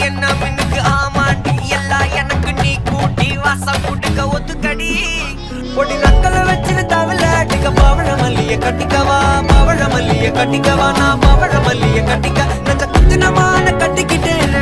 என்ன மின்னுக்கு ஆமாண்டி எல்லாம் எனக்கு நீ கூட்டி வாசம் கூட்டுக்க ஒத்துக்கடி பொடி நக்கலை வச்சுன்னு தவில அடிக்க பவழ மல்லிய கட்டிக்கவா பவழ மல்லிய கட்டிக்கவா நான் பவழ மல்லிய கட்டிக்க நெஞ்ச குத்தினமான கட்டிக்கிட்டேன்